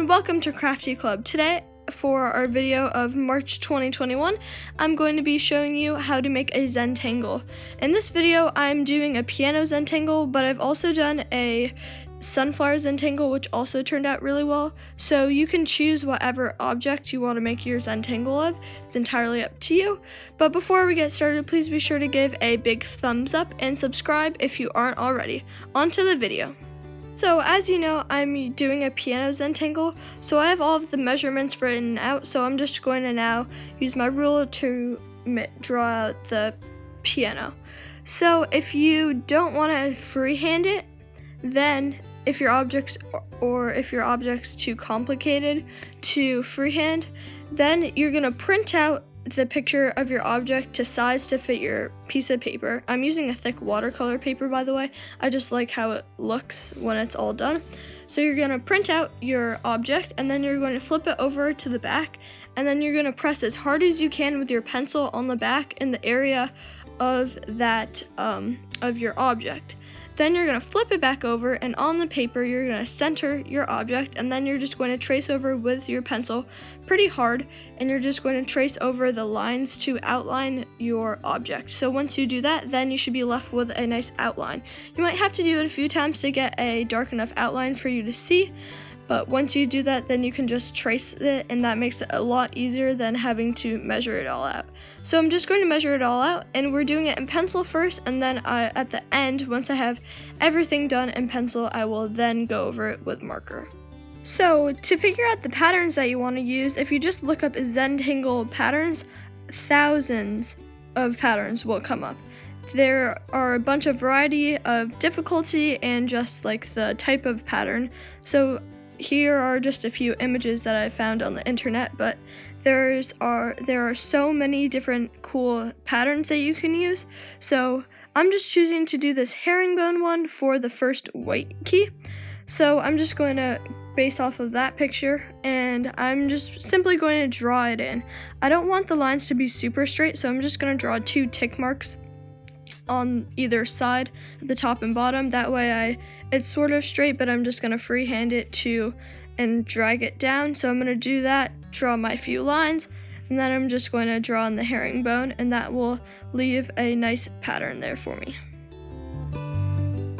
and welcome to Crafty Club. Today, for our video of March 2021, I'm going to be showing you how to make a Zentangle. In this video, I'm doing a piano Zentangle, but I've also done a sunflower Zentangle, which also turned out really well. So you can choose whatever object you want to make your Zentangle of. It's entirely up to you. But before we get started, please be sure to give a big thumbs up and subscribe if you aren't already. On to the video. So as you know, I'm doing a piano Zentangle, so I have all of the measurements written out, so I'm just going to now use my ruler to draw out the piano. So if you don't want to freehand it, then if your object's too complicated to freehand, then you're going to print out the picture of your object to size to fit your piece of paper. I'm using a thick watercolor paper, by the way. I just like how it looks when it's all done. So you're going to print out your object, and then you're going to flip it over to the back, and then you're going to press as hard as you can with your pencil on the back in the area of that of your object. Then you're going to flip it back over, and on the paper you're going to center your object, and then you're just going to trace over with your pencil pretty hard, and you're just going to trace over the lines to outline your object. So once you do that, then you should be left with a nice outline. You might have to do it a few times to get a dark enough outline for you to see, but once you do that, then you can just trace it, and that makes it a lot easier than having to measure it all out. So I'm just going to measure it all out, and we're doing it in pencil first, and then at the end, once I have everything done in pencil, I will then go over it with marker. So to figure out the patterns that you want to use, if you just look up Zentangle patterns, thousands of patterns will come up. There are a bunch of variety of difficulty and just like the type of pattern. So here are just a few images that I found on the internet, but there are so many different cool patterns that you can use. So I'm just choosing to do this herringbone one for the first white key. So I'm just going to base off of that picture, and I'm just simply going to draw it in. I don't want the lines to be super straight, so I'm just going to draw 2 tick marks on either side, the top and bottom. That way it's sort of straight, but I'm just going to freehand it and drag it down. So I'm going to do that, draw my few lines, and then I'm just going to draw in the herringbone, and that will leave a nice pattern there for me.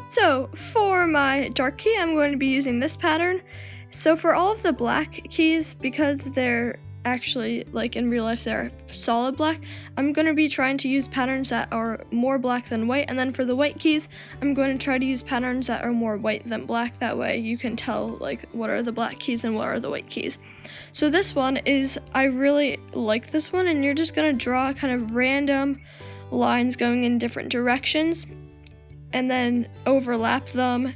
So for my dark key, I'm going to be using this pattern. So for all of the black keys, because they're actually, like in real life, they're solid black, I'm going to be trying to use patterns that are more black than white. And then for the white keys, I'm going to try to use patterns that are more white than black. That way you can tell like what are the black keys and what are the white keys. So this one is, I really like this one, and you're just going to draw kind of random lines going in different directions, and then overlap them,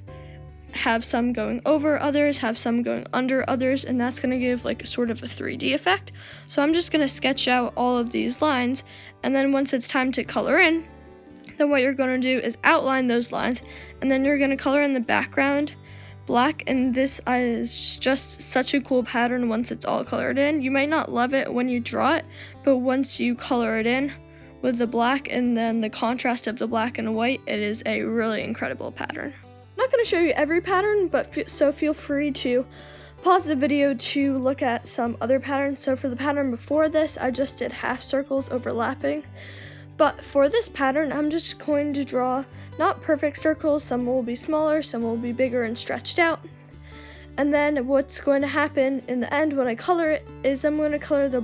have some going over others, have some going under others, and that's going to give like sort of a 3D effect. So I'm just going to sketch out all of these lines, and then once it's time to color in, then what you're going to do is outline those lines, and then you're going to color in the background black, and this is just such a cool pattern once it's all colored in. You might not love it when you draw it, but once you color it in with the black and then the contrast of the black and white, it is a really incredible pattern. I'm not going to show you every pattern, but so feel free to pause the video to look at some other patterns. So for the pattern before this, I just did half circles overlapping, but for this pattern, I'm just going to draw not perfect circles. Some will be smaller, some will be bigger and stretched out. And then what's going to happen in the end when I color it is I'm going to color the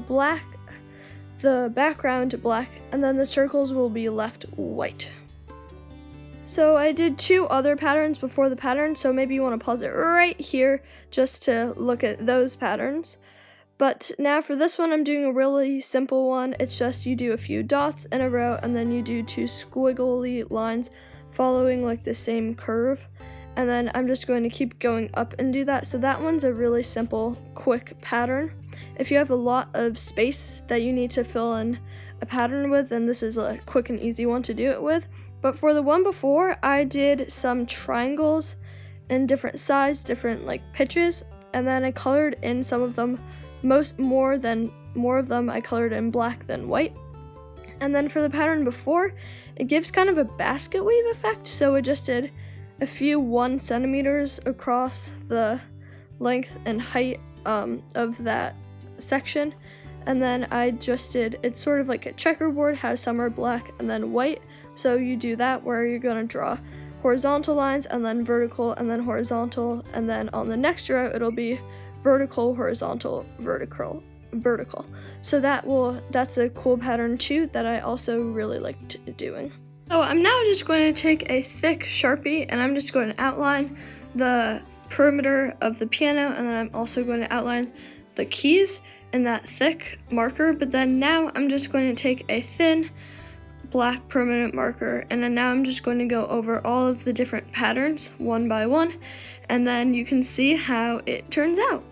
background black, and then the circles will be left white. So I did 2 other patterns before the pattern, so maybe you want to pause it right here just to look at those patterns. But now for this one, I'm doing a really simple one. It's just you do a few dots in a row, and then you do 2 squiggly lines following like the same curve. And then I'm just going to keep going up and do that. So that one's a really simple, quick pattern. If you have a lot of space that you need to fill in a pattern with, then this is a quick and easy one to do it with. But for the one before, I did some triangles in different size, different like pitches, and then I colored in some of them, more of them I colored in black than white. And then for the pattern before, it gives kind of a basket weave effect, so it just did a few 1 centimeters across the length and height of that section. And then I just did, it's sort of like a checkerboard, how some are black and then white. So you do that where you're going to draw horizontal lines and then vertical and then horizontal, and then on the next row it'll be vertical, horizontal, vertical. So that's a cool pattern too that I also really liked doing. So I'm now just going to take a thick Sharpie and I'm just going to outline the perimeter of the piano, and then I'm also going to outline the keys in that thick marker. But then now I'm just going to take a thin black permanent marker, and then now I'm just going to go over all of the different patterns one by one, and then you can see how it turns out.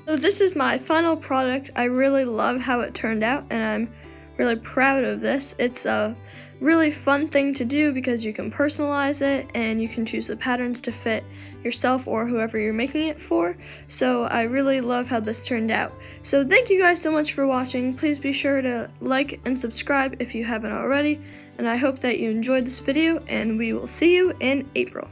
So this is my final product. I really love how it turned out and I'm really proud of this. It's a really fun thing to do because you can personalize it and you can choose the patterns to fit yourself or whoever you're making it for. So I really love how this turned out. So thank you guys so much for watching. Please be sure to like and subscribe if you haven't already, and I hope that you enjoyed this video, and we will see you in April.